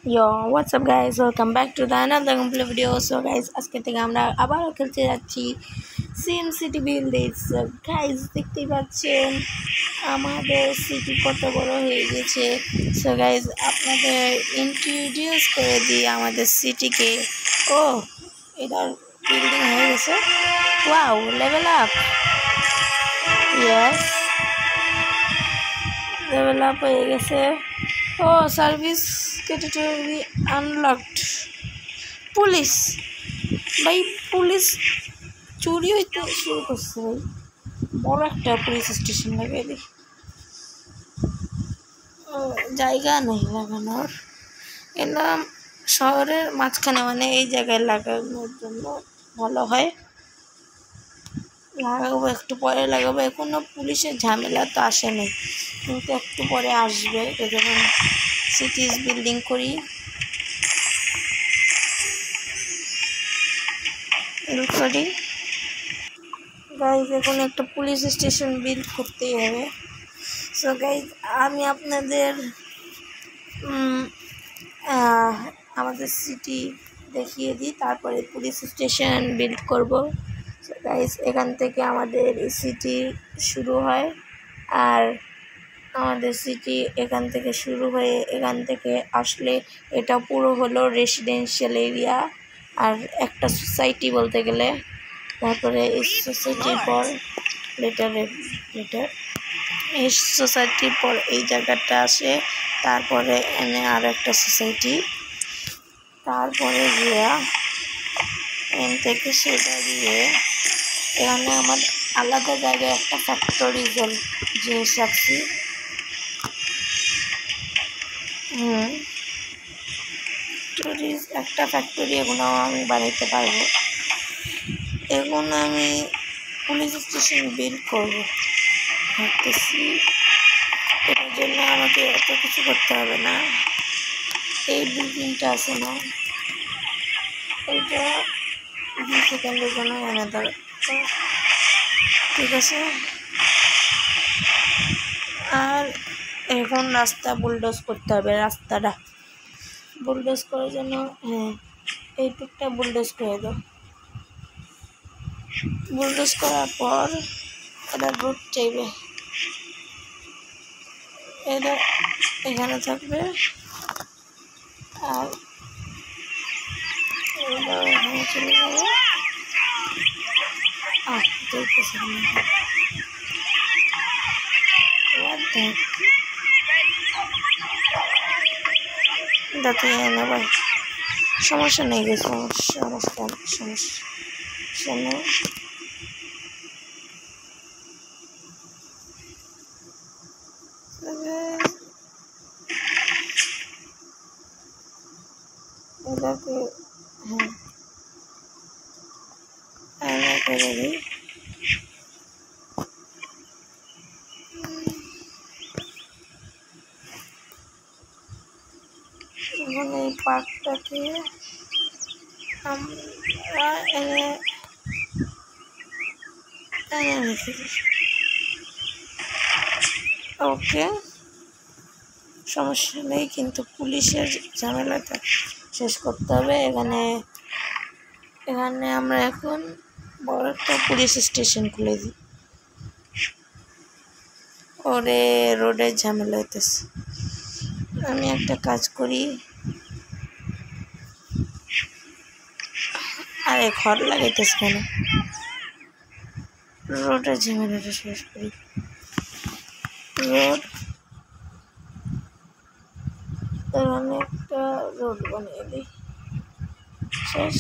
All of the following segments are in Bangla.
Yo, what's up guys? Welcome back to the another complete video. So guys, আজকে থেকে আমরা আবারও খেলতে যাচ্ছি সিম সিটি বিল্ডিংস। গাইস দেখতেই পাচ্ছেন আমাদের সিটি কত বড় হয়ে গেছে। সো গাইস আপনাদের ইন্ট্রোডিউস করে দিই আমাদের সিটিকে। ও এটার বিল্ডিং হয়ে গেছে। Wow, level up. Yes, level up হয়ে গেছে। ও সার্ভিস ক্যাটাগরি আনলকড। পুলিশ ভাই, পুলিশ চুরি হইতে শুরু করছে ভাই। বড় একটা পুলিশ স্টেশন লাগাই দিই, জায়গা নেই লাগানোর। এলাম শহরের মাঝখানে, মানে এই জায়গায় লাগানোর জন্য ভালো হয়। লাগাবো, একটু পরে লাগাবো। এখনো পুলিশের ঝামেলা তো আসেনি, কিন্তু একটু পরে আসবে যখন সিটিজ বিল্ডিং করি। গাইজ এখন একটা পুলিশ স্টেশন বিল্ড করতেই হবে। সো গাইজ আমি আপনাদের আমাদের সিটি দেখিয়ে দিই, তারপরে পুলিশ স্টেশন বিল্ড করব। সো গাইজ এখান থেকে আমাদের সিটি শুরু হয়, আর আমাদের সিটি এখান থেকে শুরু হয়ে এখান থেকে আসলে এটা পুরো হলো রেসিডেন্সিয়াল এরিয়া আর একটা সোসাইটি বলতে গেলে। তারপরে এই সোসাইটির পর লেটার এই সোসাইটির পর এই জায়গাটা আসে, তারপরে এনে আর একটা সোসাইটি, তারপরে গিয়া এখান থেকে সেটা দিয়ে এখানে আমার আলাদা জায়গায় একটা ফ্যাক্টরি জিনিস রাখছি। একটা ফ্যাক্টরি এগুলো আমি বানাইতে পারবো। এখন আমি পুলিশ স্টেশন বিল্ড করবো ভাবতেছি। এটার জন্য আমাকে এত কিছু করতে হবে না। এই বিল্ডিংটা আছে না, ওইটা 2 সেকেন্ডের জন্য এনে দেবে, ঠিক আছে। আর এখন রাস্তা বুলডোজ করতে হবে। রাস্তাটা বুলডোজ করার জন্য এইটুকটা বুলডোজ করে দাও। বুলডোজ করার পর এটা রুট চাইবে, এটা এখানে থাকবে, আর এখানে চলে যাবে। ভাই সমস্যা নেই, সমস্যা নেই। এটাকে করে দিই। এখন এই পার্কটাকে আমরা ওকে, সমস্যা নেই, কিন্তু পুলিশের ঝামেলাটা শেষ করতে হবে। এখানে আমরা এখন বড় একটা পুলিশ স্টেশন খুলে দিই। ওরে রোডের ঝামেলা হইতেছে। আমি একটা কাজ করি, আরে ঘর লাগাইতেছে কেন? রোডের ঝামেলাটা শেষ করি। রোড, এখানে একটা রোড বানিয়ে দিই, শেষ।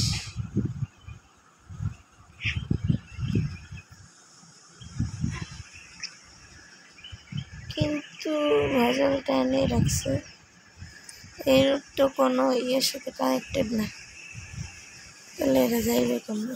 কিন্তু ভেজালটা এনে রাখছে, এই রোড তো কোনো ইয়ের সাথে কানেক্টেড না, তাহলে এটা যাইবে কেমন?